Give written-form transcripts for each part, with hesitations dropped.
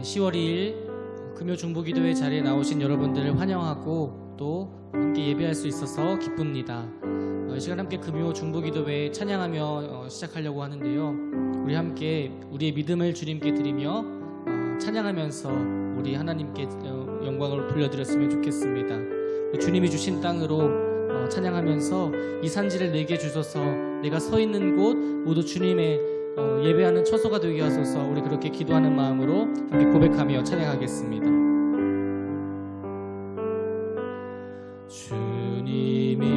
10월 2일 금요 중보기도회 자리에 나오신 여러분들을 환영하고 또 함께 예배할 수 있어서 기쁩니다. 이 시간 함께 금요 중보기도회 찬양하며 시작하려고 하는데요. 우리 함께 우리의 믿음을 주님께 드리며 찬양하면서 우리 하나님께 영광을 돌려드렸으면 좋겠습니다. 주님이 주신 땅으로 찬양하면서 이 산지를 내게 주소서, 내가 서 있는 곳 모두 주님의 예배하는 처소가 되게 하소서. 우리 그렇게 기도하는 마음으로 함께 고백하며 찬양하겠습니다. 주님이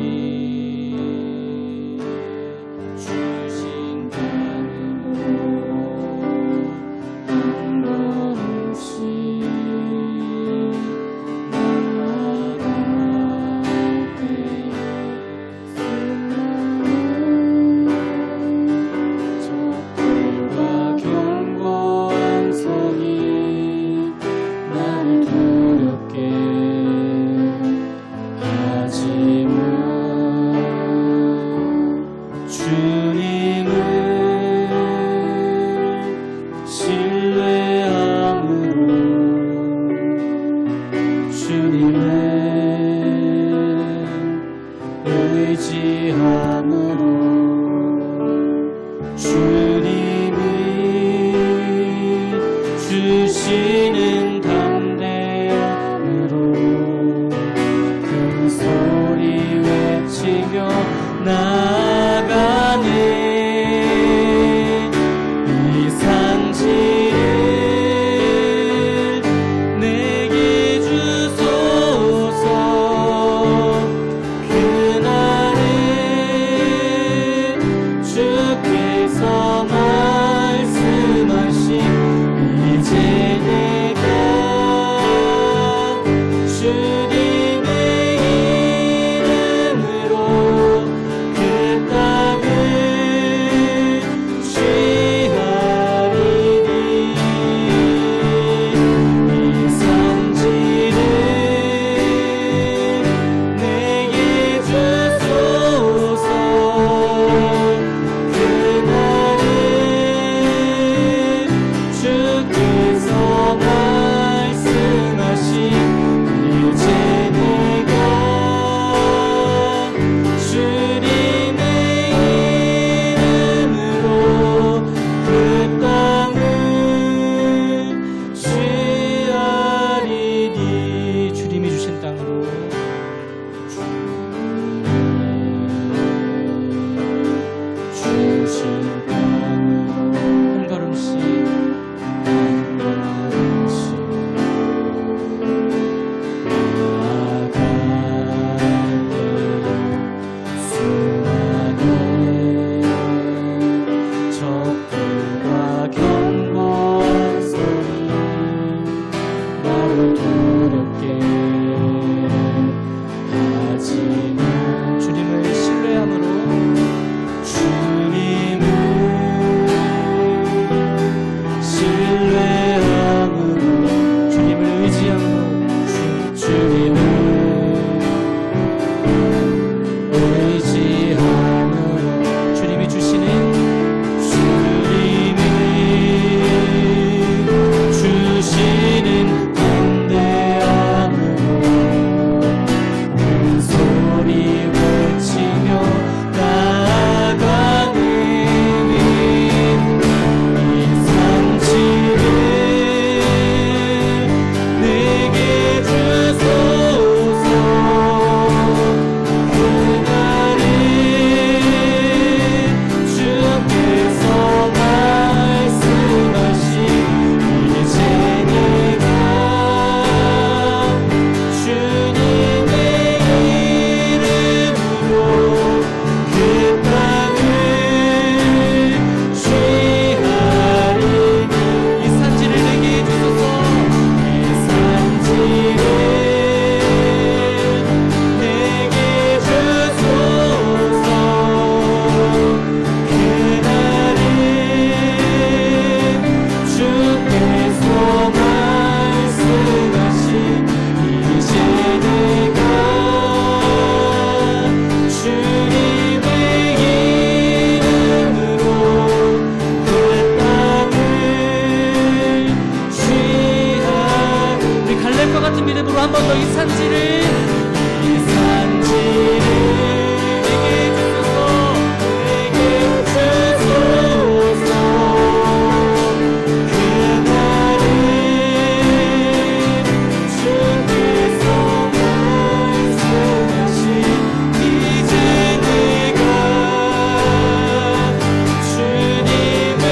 주신 땅으로 한 걸음씩 나아갈 때에 적들과 견고한 성이 나를 두렵게 하지만 주님을 신뢰함으로 주님을 의지함으로 주님이 주시는 담대함으로 큰 소리 외치며 나아가네. 이 산지를 내게 주소서. 그날에 주께서 말씀하신 이제 내가 한 번 더 이 산지를 내게 주소서 내게 주소서 그날은 주께서 말씀하신 이제 내가 주님의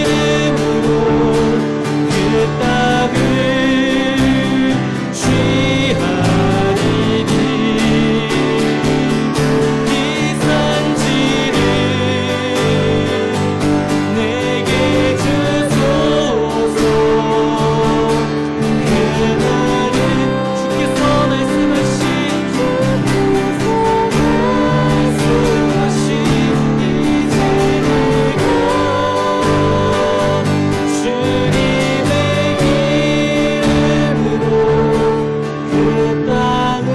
이름으로 그 땅을 취하리니 이 산지를 내게 주소서 그날은 주께서 말씀하신 이제 내가 주님의 이름으로 그 땅을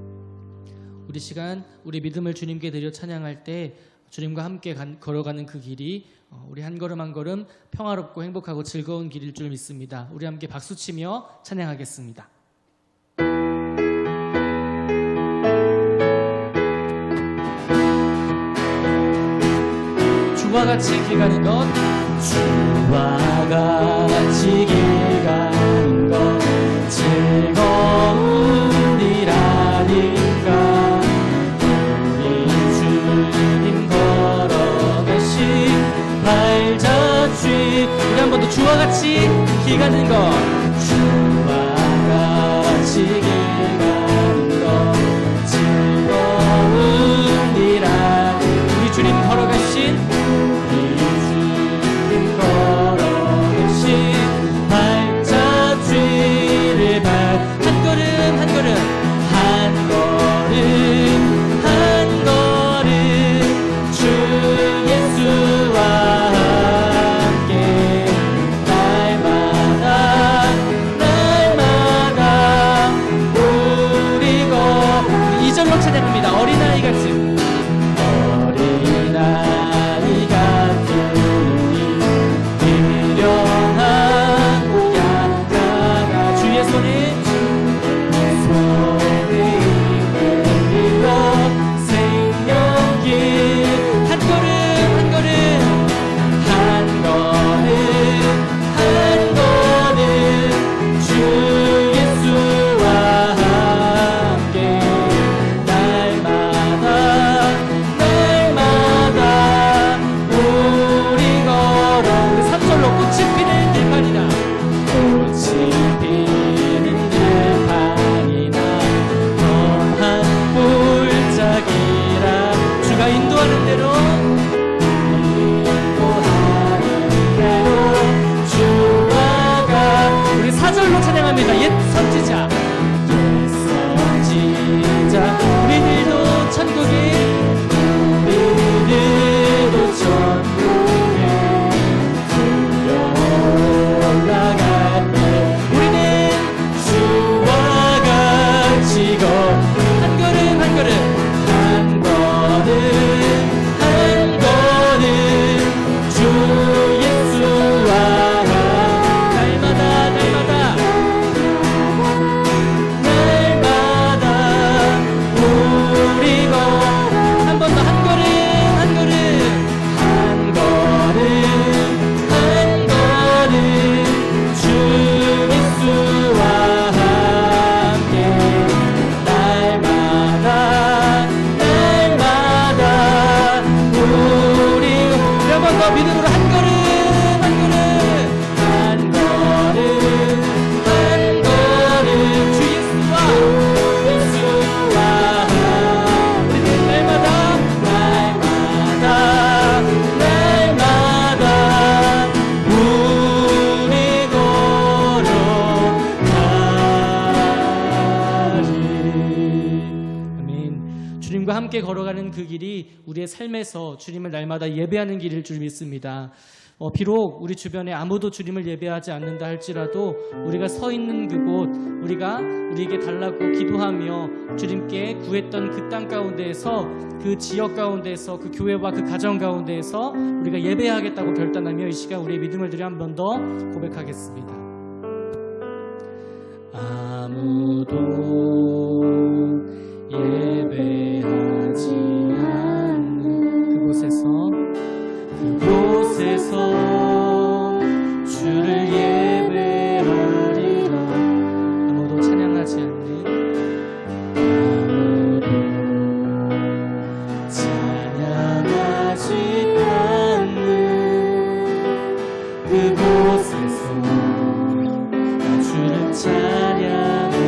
취하리니. 우리 시간 우리 믿음을 주님께 드려 찬양할 때 주님과 함께 걸어가는 그 길이 우리 한 걸음 한 걸음 평화롭고 행복하고 즐거운 길일 줄 믿습니다. 우리 함께 박수치며 찬양하겠습니다. 주와 같이 길 가는 것 주와 같이 길 가는 것 즐거운 일 아닌가 우리 주님 걸어가신 발자취 우리 한 번 더 주와 같이 길 가는 것 주와 같이 길 가는 것 즐거운 일 아닌가 우리 주님 걸어가신 발자취를 한 걸음 한 걸음 한 걸음 한 걸음 주 예수와 함께 날마다 날마다 우리 2절로 찬양합니다. 어린아이 같은 어린아이 같은 미련하고 약하나 주의 손에 이끌리고 생명길 한 걸음 한 걸음 한 걸음 한 걸음 주 예수와 함께 날마다 날마다 우리 걸어 우리 3절로 꽃이 피는 들판이다 꽃이 피는 들판이나 험한 골짜기라 주가 인도하는 대로 주와 가 우리 4절로 찬양합니다. 옛 선지자 옛 선지자 우리들도 천국에 우리들도 천국에 올라갈 때 우리는 주와 같이 한 걸음 한 걸음 한 걸음 한 걸음 주 예수와 날마다 날마다 날마다 우리 한 번 더 한 걸음 한 걸음 한 걸음 한 걸음 주 예수와 함께 날마다 날마다 우리 한 번 더 믿음으로 한 걸음 한 걸음 한 걸음 한 걸음 주 예수와 우리는 날마다 날마다 날마다 우리 걸어가리. 아멘. 주님과 함께 걸어가는 그 길이 우리의 삶에서 주님을 날마다 예배하는 길일 줄 믿습니다. 비록 우리 주변에 아무도 주님을 예배하지 않는다 할지라도 우리가 서 있는 그곳, 우리가 우리에게 달라고 기도하며 주님께 구했던 그 땅 가운데에서, 그 지역 가운데에서, 그 교회와 그 가정 가운데에서 우리가 예배하겠다고 결단하며 이 시간 우리의 믿음을 드려 한 번 더 고백하겠습니다. 아무도 예배하지 않는 그곳에서 주를 예배하리라. 아무도 찬양하지 않는, 그곳에서 주를 찬양하리라.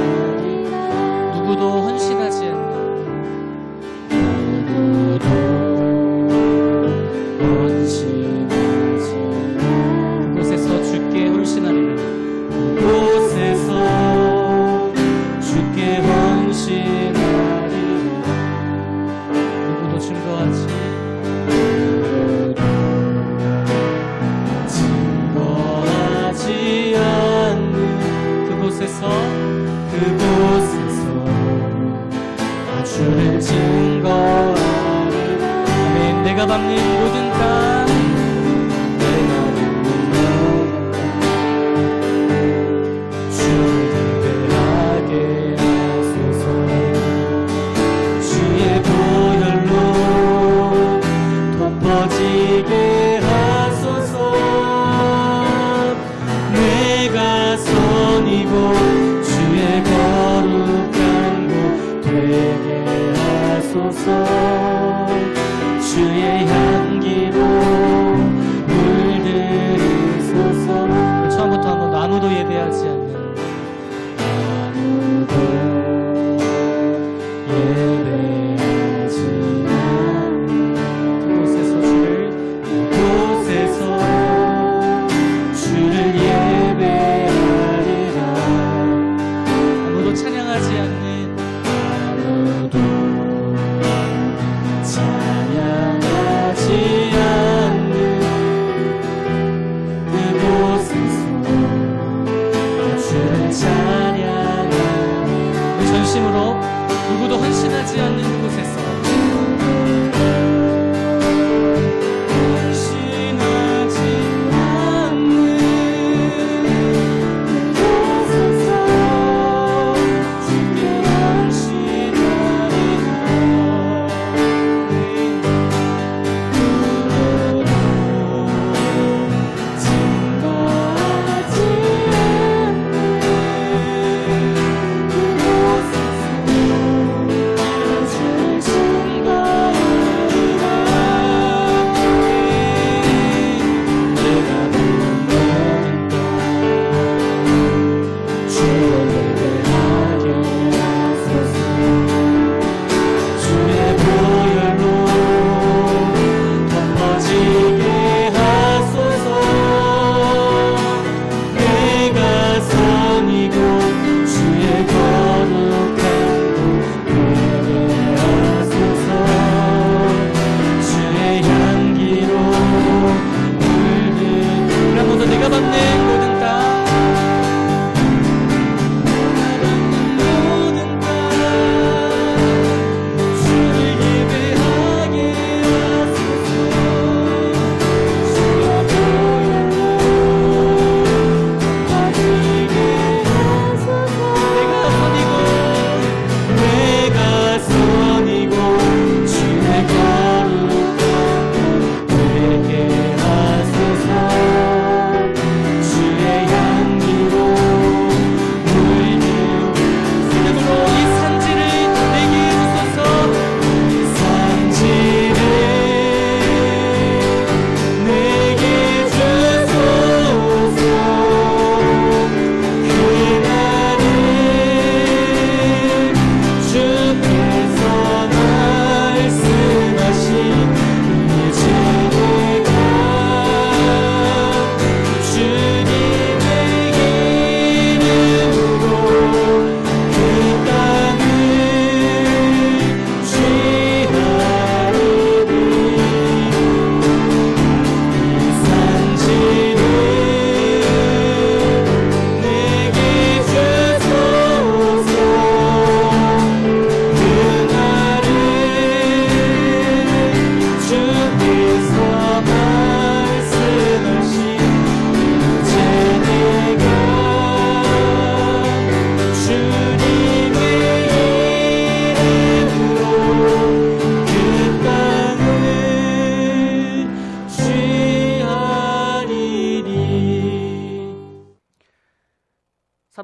누구도 헌신하지 않는, 그곳에서 주께 헌신하리라. 그곳에서 주께 헌신하리라. 누구도 증거하지 않는 그곳에서 주를 증거하리라. 아멘. 내가 밟는 모든 땅, 덮어지게 하소서. 내가 선이고 주의 거룩한 곳 되게 하소서. 주의 향기로 물들이소서. 처음부터 한번 아무도 예배하지 않는, 아무도 예배하지 예배하리라. 아무도 찬양하지 않는, 아무도 찬양하지 않는 그곳에서 주를 찬양하리라. 전심으로 누구도 헌신하지 않는 그곳에서 주를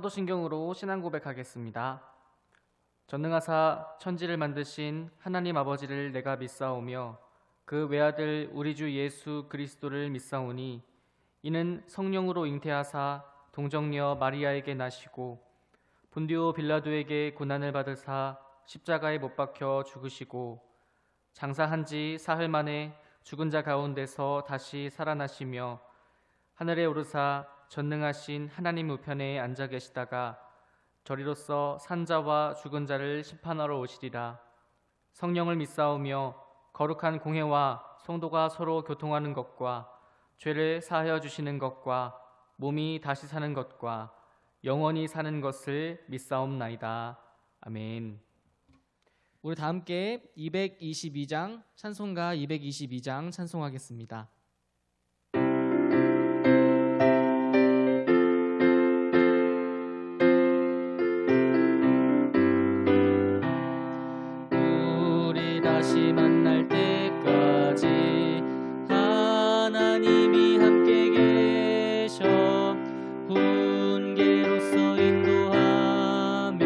사도신경으로 신앙 고백하겠습니다. 전능하사 천지를 만드신 하나님 아버지를 내가 믿사오며 그 외아들 우리 주 예수 그리스도를 믿사오니 이는 성령으로 잉태하사 동정녀 마리아에게 나시고 본디오 빌라도에게 고난을 받으사 십자가에 못 박혀 죽으시고 장사한 지 사흘 만에 죽은 자 가운데서 다시 살아나시며 하늘에 오르사 전능하신 하나님 우편에 앉아 계시다가 저리로서 산자와 죽은 자를 심판하러 오시리라. 성령을 믿사오며 거룩한 공회와 성도가 서로 교통하는 것과 죄를 사하여 주시는 것과 몸이 다시 사는 것과 영원히 사는 것을 믿사옵나이다. 아멘. 우리 다 함께 222장 찬송가 222장 찬송하겠습니다. 우리 다시 만날 때까지 하나님이 함께 계셔 훈계로서 인도하며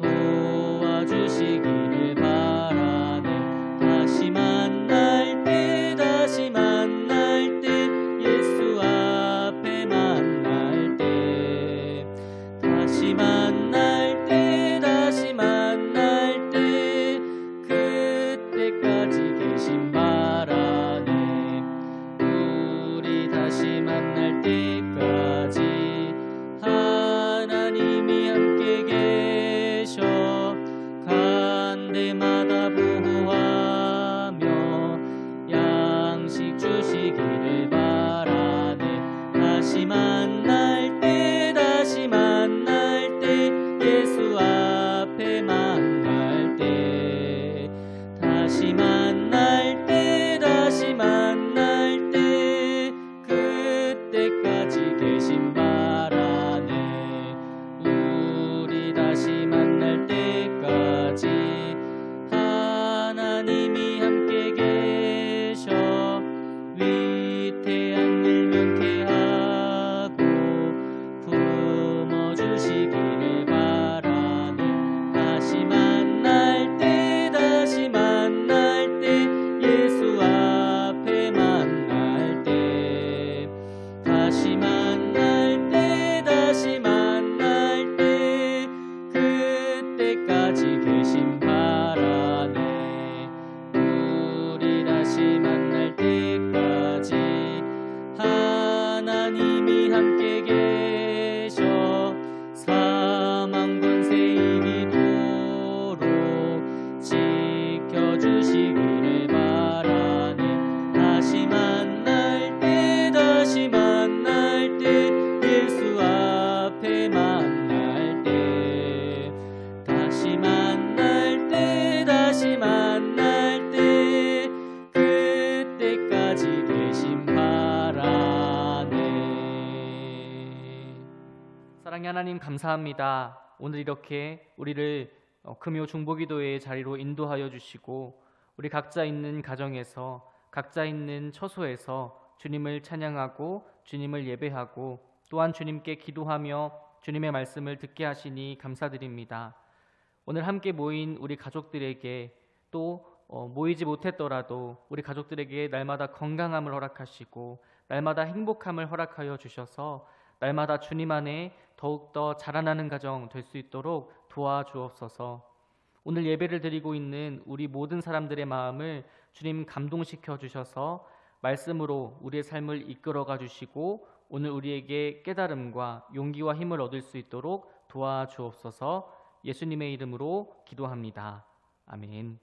도와주시기를 바라네. 다시 만날 때 다시 만날 때 예수 앞에 만날 때 다시 만날 때 다시 만날 때 그때까지 계신 바라네. 우리 다시 만날 때까지 하나님이 함께 계셔 간대마다 보호하며 양식 주시기를 바라네. 다시 만날 때 다시 만날 때 예수 앞에 만날 때 다시 만날 때 다시 만날 때 그때까지 계신 바라네. 우리 다시 만날 때까지 하나님이 함께 계셔 위태한 일 명쾌하고 품어주시기를 바라네. 다시 만날 때 다시 만날 때 예수 앞에 만날 때 다시 만날 때 다시 만날 때 그때까지 계신 바라네. 우리 다시 만날 때까지 하나님이 함께 계셔 사망 권세 이기도록 지켜주시기를 바라네. 다시 만날 때 다시 만날 때 예수 앞에 만날 때 다시 만날 때 다시 만날 때 그때까지 계신 바라네. 사랑의 하나님 감사합니다. 오늘 이렇게 우리를 금요 중보기도회의 자리로 인도하여 주시고 우리 각자 있는 가정에서 각자 있는 처소에서 주님을 찬양하고 주님을 예배하고 또한 주님께 기도하며 주님의 말씀을 듣게 하시니 감사드립니다. 오늘 함께 모인 우리 가족들에게 또 모이지 못했더라도 우리 가족들에게 날마다 건강함을 허락하시고 날마다 행복함을 허락하여 주셔서 날마다 주님 안에 더욱더 자라나는 가정 될 수 있도록 도와주옵소서. 오늘 예배를 드리고 있는 우리 모든 사람들의 마음을 주님 감동시켜 주셔서 말씀으로 우리의 삶을 이끌어가 주시고 오늘 우리에게 깨달음과 용기와 힘을 얻을 수 있도록 도와주옵소서. 예수님의 이름으로 기도합니다. 아멘.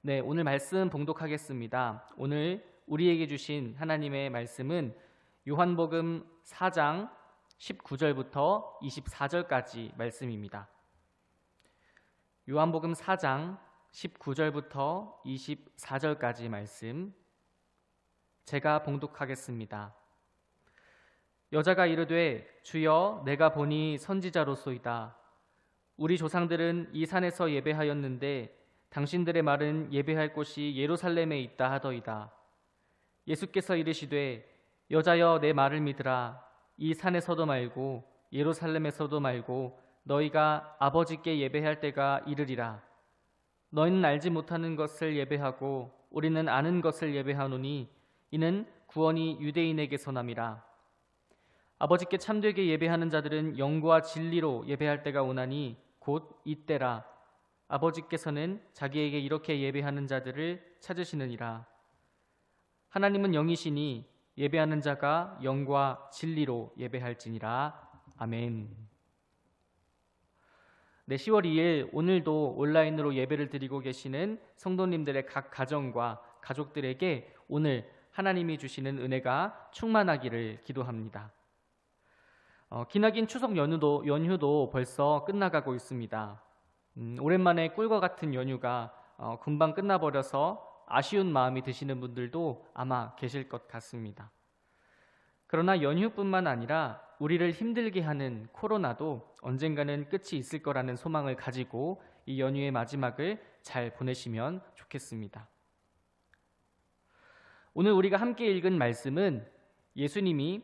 네, 오늘 말씀 봉독하겠습니다. 오늘 우리에게 주신 하나님의 말씀은 요한복음 4장 19절부터 24절까지 말씀입니다. 요한복음 4장 19절부터 24절까지 말씀 제가 봉독하겠습니다. 여자가 이르되 주여 내가 보니 선지자로소이다. 우리 조상들은 이 산에서 예배하였는데 당신들의 말은 예배할 곳이 예루살렘에 있다 하더이다. 예수께서 이르시되 여자여 내 말을 믿으라. 이 산에서도 말고 예루살렘에서도 말고 너희가 아버지께 예배할 때가 이르리라. 너희는 알지 못하는 것을 예배하고 우리는 아는 것을 예배하노니 이는 구원이 유대인에게서 남이라. 아버지께 참되게 예배하는 자들은 영과 진리로 예배할 때가 오나니 곧 이때라. 아버지께서는 자기에게 이렇게 예배하는 자들을 찾으시느니라. 하나님은 영이시니 예배하는 자가 영과 진리로 예배할지니라. 아멘. 네, 10월 2일 오늘도 온라인으로 예배를 드리고 계시는 성도님들의 각 가정과 가족들에게 오늘 하나님이 주시는 은혜가 충만하기를 기도합니다. 기나긴 추석 연휴도 벌써 끝나가고 있습니다. 오랜만에 꿀과 같은 연휴가 금방 끝나버려서 아쉬운 마음이 드시는 분들도 아마 계실 것 같습니다. 그러나 연휴뿐만 아니라 우리를 힘들게 하는 코로나도 언젠가는 끝이 있을 거라는 소망을 가지고 이 연휴의 마지막을 잘 보내시면 좋겠습니다. 오늘 우리가 함께 읽은 말씀은 예수님이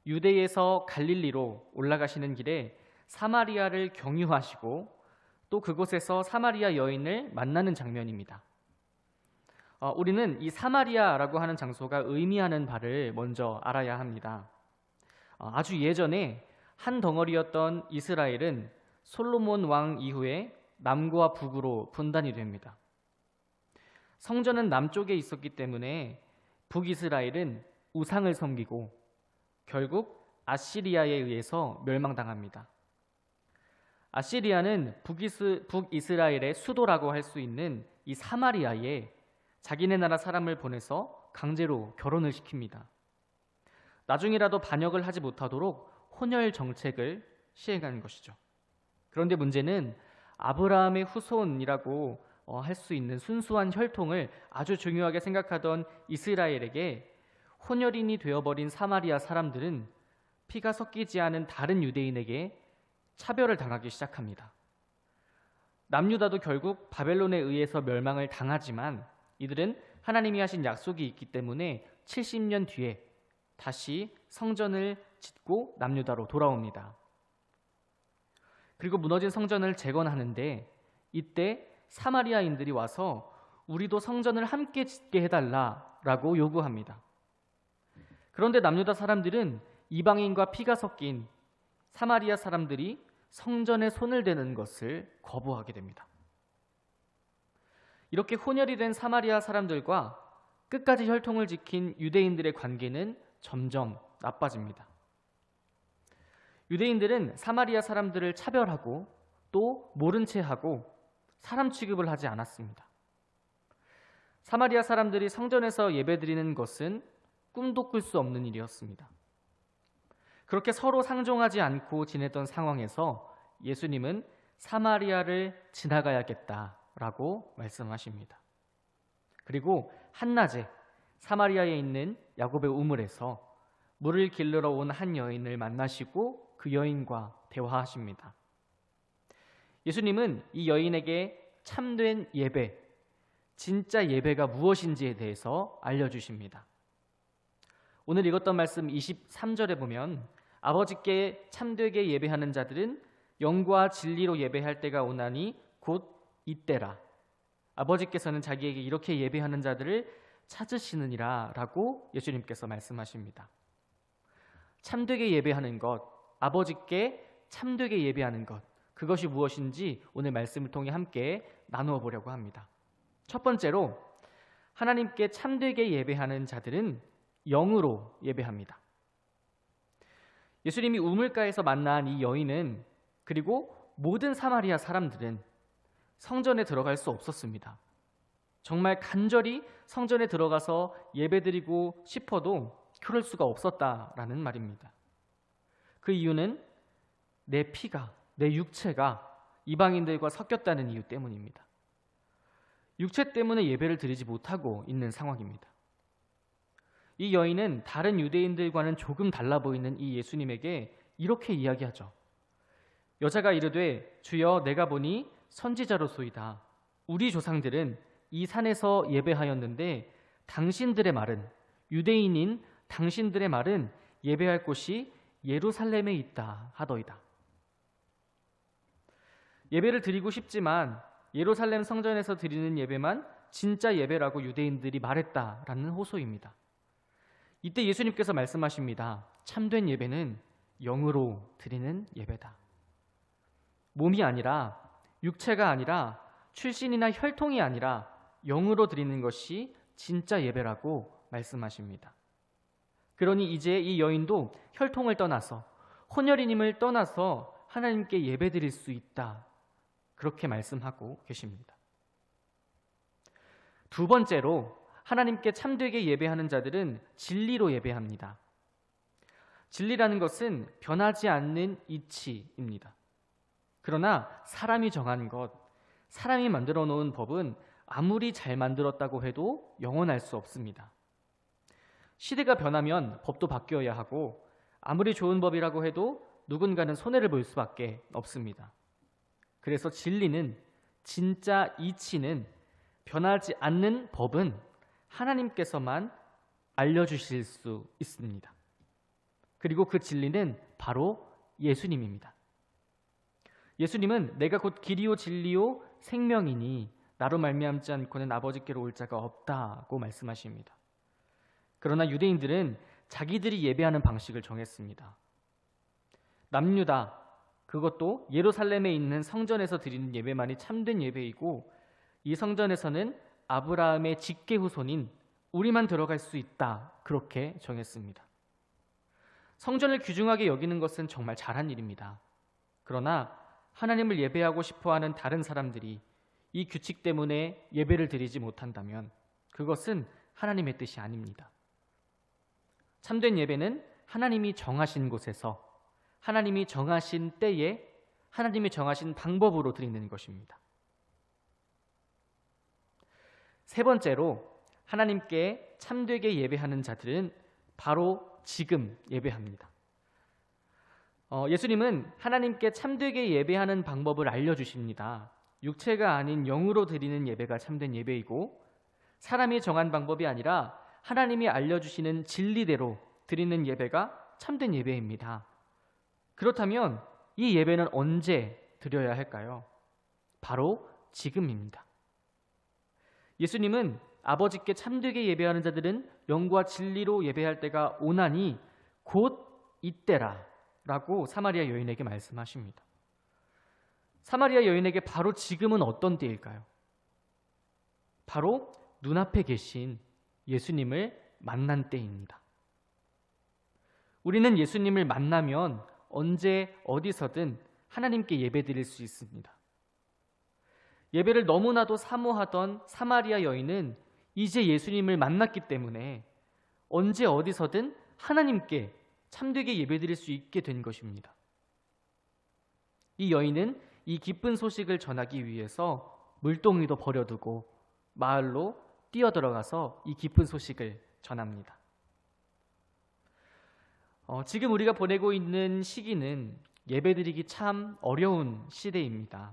유대에서 갈릴리로 올라가시는 길에 사마리아를 경유하시고 또 그곳에서 사마리아 여인을 만나는 장면입니다. 우리는 이 사마리아라고 하는 장소가 의미하는 바를 먼저 알아야 합니다. 아주 예전에 한 덩어리였던 이스라엘은 솔로몬 왕 이후에 남과 북으로 분단이 됩니다. 성전은 남쪽에 있었기 때문에 북이스라엘은 우상을 섬기고 결국 아시리아에 의해서 멸망당합니다. 아시리아는 북이스라엘의 수도라고 할 수 있는 이 사마리아에 자기네 나라 사람을 보내서 강제로 결혼을 시킵니다. 나중이라도 반역을 하지 못하도록 혼혈 정책을 시행하는 것이죠. 그런데 문제는 아브라함의 후손이라고 할 수 있는 순수한 혈통을 아주 중요하게 생각하던 이스라엘에게 혼혈인이 되어버린 사마리아 사람들은 피가 섞이지 않은 다른 유대인에게 차별을 당하기 시작합니다. 남유다도 결국 바벨론에 의해서 멸망을 당하지만 이들은 하나님이 하신 약속이 있기 때문에 70년 뒤에 다시 성전을 짓고 남유다로 돌아옵니다. 그리고 무너진 성전을 재건하는데 이때 사마리아인들이 와서 우리도 성전을 함께 짓게 해달라라고 요구합니다. 그런데 남유다 사람들은 이방인과 피가 섞인 사마리아 사람들이 성전에 손을 대는 것을 거부하게 됩니다. 이렇게 혼혈이 된 사마리아 사람들과 끝까지 혈통을 지킨 유대인들의 관계는 점점 나빠집니다. 유대인들은 사마리아 사람들을 차별하고 또 모른 채 하고 사람 취급을 하지 않았습니다. 사마리아 사람들이 성전에서 예배드리는 것은 꿈도 꿀 수 없는 일이었습니다. 그렇게 서로 상종하지 않고 지냈던 상황에서 예수님은 사마리아를 지나가야겠다라고 말씀하십니다. 그리고 한낮에 사마리아에 있는 야곱의 우물에서 물을 길르러 온 한 여인을 만나시고 그 여인과 대화하십니다. 예수님은 이 여인에게 참된 예배, 진짜 예배가 무엇인지에 대해서 알려주십니다. 오늘 읽었던 말씀 23절에 보면 아버지께 참되게 예배하는 자들은 영과 진리로 예배할 때가 오나니 곧 이때라. 아버지께서는 자기에게 이렇게 예배하는 자들을 찾으시느니라 라고 예수님께서 말씀하십니다. 참되게 예배하는 것, 아버지께 참되게 예배하는 것, 그것이 무엇인지 오늘 말씀을 통해 함께 나누어 보려고 합니다. 첫 번째로 하나님께 참되게 예배하는 자들은 영으로 예배합니다. 예수님이 우물가에서 만난 이 여인은 그리고 모든 사마리아 사람들은 성전에 들어갈 수 없었습니다. 정말 간절히 성전에 들어가서 예배드리고 싶어도 그럴 수가 없었다라는 말입니다. 그 이유는 내 피가, 내 육체가 이방인들과 섞였다는 이유 때문입니다. 육체 때문에 예배를 드리지 못하고 있는 상황입니다. 이 여인은 다른 유대인들과는 조금 달라 보이는 이 예수님에게 이렇게 이야기하죠. 여자가 이르되 주여 내가 보니 선지자로소이다. 우리 조상들은 이 산에서 예배하였는데 당신들의 말은, 유대인인 당신들의 말은 예배할 곳이 예루살렘에 있다 하더이다. 예배를 드리고 싶지만 예루살렘 성전에서 드리는 예배만 진짜 예배라고 유대인들이 말했다라는 호소입니다. 이때 예수님께서 말씀하십니다. 참된 예배는 영으로 드리는 예배다. 몸이 아니라, 육체가 아니라, 출신이나 혈통이 아니라 영으로 드리는 것이 진짜 예배라고 말씀하십니다. 그러니 이제 이 여인도 혈통을 떠나서, 혼혈인임을 떠나서 하나님께 예배드릴 수 있다, 그렇게 말씀하고 계십니다. 두 번째로 하나님께 참되게 예배하는 자들은 진리로 예배합니다. 진리라는 것은 변하지 않는 이치입니다. 그러나 사람이 정한 것, 사람이 만들어 놓은 법은 아무리 잘 만들었다고 해도 영원할 수 없습니다. 시대가 변하면 법도 바뀌어야 하고 아무리 좋은 법이라고 해도 누군가는 손해를 볼 수밖에 없습니다. 그래서 진리는, 진짜 이치는, 변하지 않는 법은 하나님께서만 알려주실 수 있습니다. 그리고 그 진리는 바로 예수님입니다. 예수님은 내가 곧 길이요 진리요 생명이니 나로 말미암지 않고는 아버지께로 올 자가 없다고 말씀하십니다. 그러나 유대인들은 자기들이 예배하는 방식을 정했습니다. 남유다, 그것도 예루살렘에 있는 성전에서 드리는 예배만이 참된 예배이고 이 성전에서는 아브라함의 직계 후손인 우리만 들어갈 수 있다, 그렇게 정했습니다. 성전을 귀중하게 여기는 것은 정말 잘한 일입니다. 그러나 하나님을 예배하고 싶어하는 다른 사람들이 이 규칙 때문에 예배를 드리지 못한다면 그것은 하나님의 뜻이 아닙니다. 참된 예배는 하나님이 정하신 곳에서, 하나님이 정하신 때에, 하나님이 정하신 방법으로 드리는 것입니다. 세 번째로 하나님께 참되게 예배하는 자들은 바로 지금 예배합니다. 예수님은 하나님께 참되게 예배하는 방법을 알려주십니다. 육체가 아닌 영으로 드리는 예배가 참된 예배이고 사람이 정한 방법이 아니라 하나님이 알려주시는 진리대로 드리는 예배가 참된 예배입니다. 그렇다면 이 예배는 언제 드려야 할까요? 바로 지금입니다. 예수님은 아버지께 참되게 예배하는 자들은 영과 진리로 예배할 때가 오나니 곧 이때라 라고 사마리아 여인에게 말씀하십니다. 사마리아 여인에게 바로 지금은 어떤 때일까요? 바로 눈앞에 계신 예수님을 만난 때입니다. 우리는 예수님을 만나면 언제 어디서든 하나님께 예배드릴 수 있습니다. 예배를 너무나도 사모하던 사마리아 여인은 이제 예수님을 만났기 때문에 언제 어디서든 하나님께 참되게 예배드릴 수 있게 된 것입니다. 이 여인은 이 기쁜 소식을 전하기 위해서 물동이도 버려두고 마을로 뛰어들어가서 이 기쁜 소식을 전합니다. 지금 우리가 보내고 있는 시기는 예배드리기 참 어려운 시대입니다.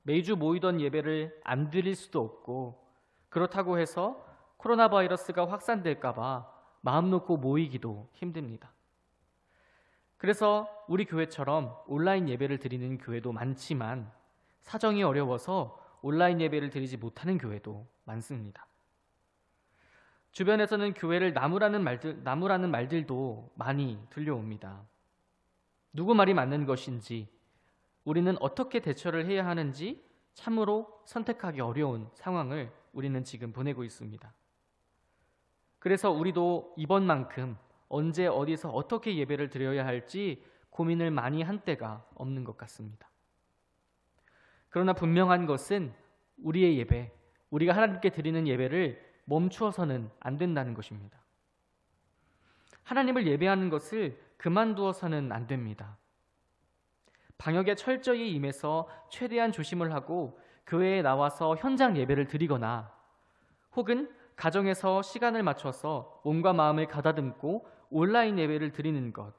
매주 모이던 예배를 안 드릴 수도 없고 그렇다고 해서 코로나 바이러스가 확산될까 봐 마음 놓고 모이기도 힘듭니다. 그래서 우리 교회처럼 온라인 예배를 드리는 교회도 많지만 사정이 어려워서 온라인 예배를 드리지 못하는 교회도 많습니다. 주변에서는 교회를 나무라는 말들도 많이 들려옵니다. 누구 말이 맞는 것인지, 우리는 어떻게 대처를 해야 하는지 참으로 선택하기 어려운 상황을 우리는 지금 보내고 있습니다. 그래서 우리도 이번만큼 언제 어디서 어떻게 예배를 드려야 할지 고민을 많이 한 때가 없는 것 같습니다. 그러나 분명한 것은 우리의 예배, 우리가 하나님께 드리는 예배를 멈추어서는 안 된다는 것입니다. 하나님을 예배하는 것을 그만두어서는 안 됩니다. 방역에 철저히 임해서 최대한 조심을 하고 교회에 나와서 현장 예배를 드리거나 혹은 가정에서 시간을 맞춰서 몸과 마음을 가다듬고 온라인 예배를 드리는 것,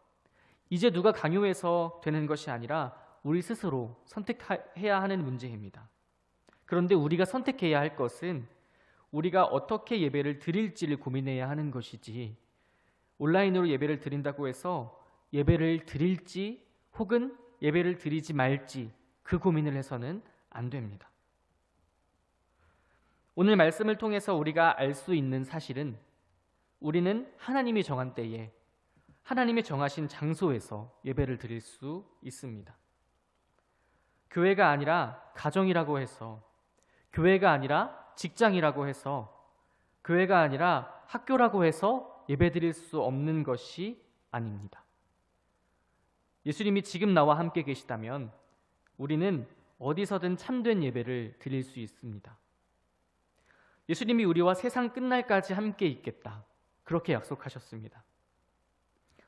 이제 누가 강요해서 되는 것이 아니라 우리 스스로 선택해야 하는 문제입니다. 그런데 우리가 선택해야 할 것은 우리가 어떻게 예배를 드릴지를 고민해야 하는 것이지, 온라인으로 예배를 드린다고 해서 예배를 드릴지 혹은 예배를 드리지 말지 그 고민을 해서는 안 됩니다. 오늘 말씀을 통해서 우리가 알 수 있는 사실은 우리는 하나님이 정한 때에 하나님이 정하신 장소에서 예배를 드릴 수 있습니다. 교회가 아니라 가정이라고 해서, 교회가 아니라 직장이라고 해서, 교회가 아니라 학교라고 해서 예배 드릴 수 없는 것이 아닙니다. 예수님이 지금 나와 함께 계시다면 우리는 어디서든 참된 예배를 드릴 수 있습니다. 예수님이 우리와 세상 끝날까지 함께 있겠다, 그렇게 약속하셨습니다.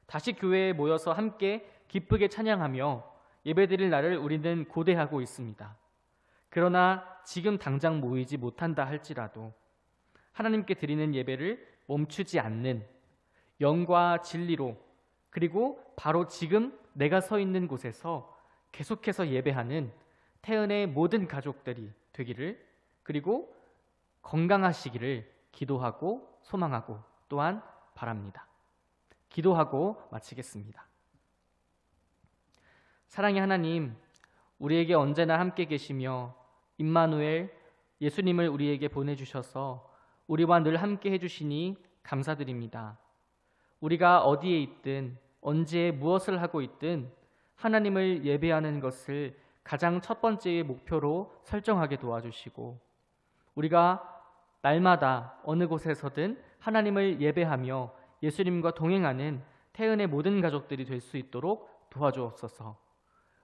다시 교회에 모여서 함께 기쁘게 찬양하며 예배드릴 날을 우리는 고대하고 있습니다. 그러나 지금 당장 모이지 못한다 할지라도 하나님께 드리는 예배를 멈추지 않는 영과 진리로, 그리고 바로 지금 내가 서 있는 곳에서 계속해서 예배하는 태은의 모든 가족들이 되기를, 그리고 건강하시기를 기도하고 소망하고 또한 바랍니다. 기도하고 마치겠습니다. 사랑의 하나님, 우리에게 언제나 함께 계시며 임마누엘 예수님을 우리에게 보내주셔서 우리와 늘 함께 해주시니 감사드립니다. 우리가 어디에 있든 언제 무엇을 하고 있든 하나님을 예배하는 것을 가장 첫 번째의 목표로 설정하게 도와주시고, 우리가 날마다 어느 곳에서든 하나님을 예배하며 예수님과 동행하는 태은의 모든 가족들이 될 수 있도록 도와주옵소서.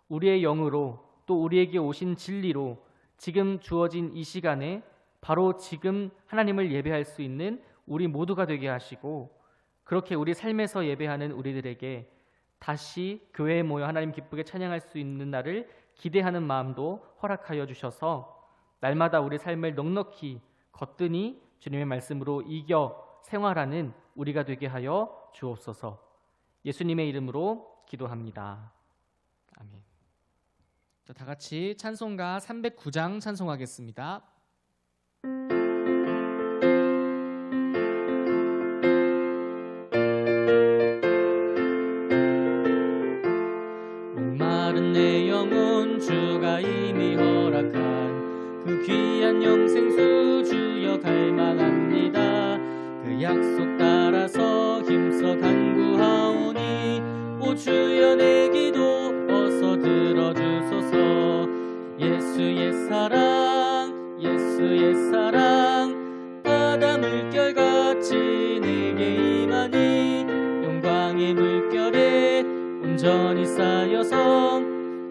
우리의 영으로 또 우리에게 오신 진리로 지금 주어진 이 시간에 바로 지금 하나님을 예배할 수 있는 우리 모두가 되게 하시고, 그렇게 우리 삶에서 예배하는 우리들에게 다시 교회에 모여 하나님 기쁘게 찬양할 수 있는 날을 기대하는 마음도 허락하여 주셔서 날마다 우리 삶을 넉넉히 거뜬히 주님의 말씀으로 이겨 생활하는 우리가 되게 하여 주옵소서. 예수님의 이름으로 기도합니다. 아멘. 자, 다 같이 찬송가 309장 찬송하겠습니다. 목마른 내 영혼 주가 이미 허락한 그 귀한 영생수 주여 갈망합니다. 그 약속 따라서 힘써 간구하오니 오 주여 내 기도 어서 들어주소서. 예수의 사랑 예수의 사랑 바다 물결같이 내게 임하니 영광의 물결에 온전히 쌓여서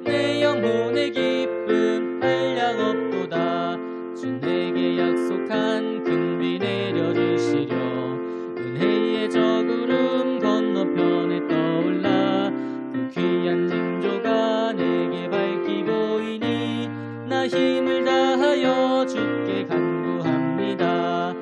내 영혼의 기쁨 한량없도다. 주 내게 약속한 큰 비 내려주시려 은혜의 저 구름 건너편에 떠올라 그 귀한 징조가 내게 밝히 보이니 나 힘을 다하여 주께 간구합니다.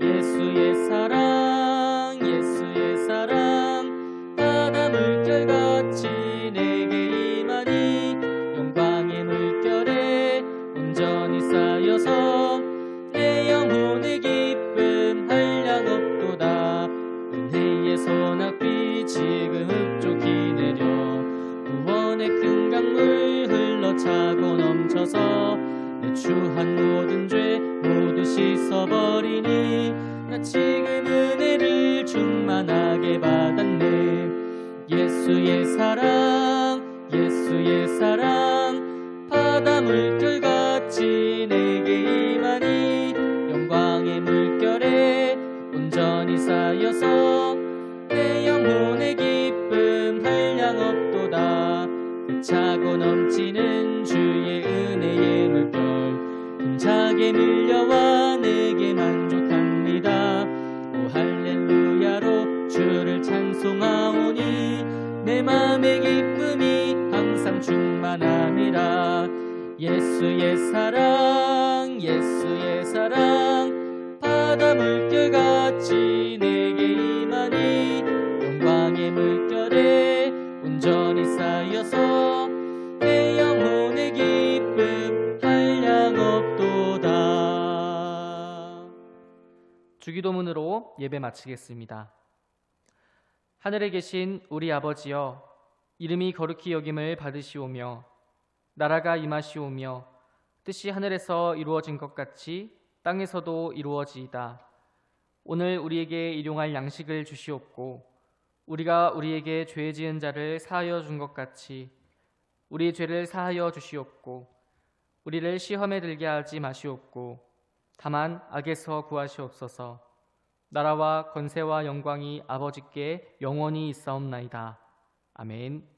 예수의 사랑 예수의 사랑 바다 물결같이 내게 임하니 영광의 물결에 온전히 쌓여서 내 영혼의 기쁨 한량없도다. 은혜의 소낙비 지금 흡족히 내려 구원의 큰 강물 흘러차고 넘쳐서 내 추한 모든 죄 모두 씻어버리니 나 지금 은혜를 충만하게 받았네. 예수의 사랑 예수의 사랑 바다 물결같이 내게 임하니 영광의 물결에 온전히 쌓여서 내 영혼의 기쁨 한량없도다. 차고 넘치는 주의 은혜의 물결 힘차게 밀려와 내게 만족합니다. 오 할렐루야로 주를 찬송하오니 내 맘의 기쁨이 항상 충만함이라. 예수의 사랑 예수의 사랑 바다 물결같이 내게 임하니 영광의 물결에 온전히 쌓여서 내 영혼의 기쁨 한량없도다. 주기도문으로 예배 마치겠습니다. 하늘에 계신 우리 아버지여, 이름이 거룩히 여김을 받으시오며 나라가 임하시오며 뜻이 하늘에서 이루어진 것 같이 땅에서도 이루어지이다. 오늘 우리에게 일용할 양식을 주시옵고 우리가 우리에게 죄 지은 자를 사하여 준 것 같이 우리 죄를 사하여 주시옵고 우리를 시험에 들게 하지 마시옵고 다만 악에서 구하시옵소서. 나라와 권세와 영광이 아버지께 영원히 있사옵나이다. 아멘.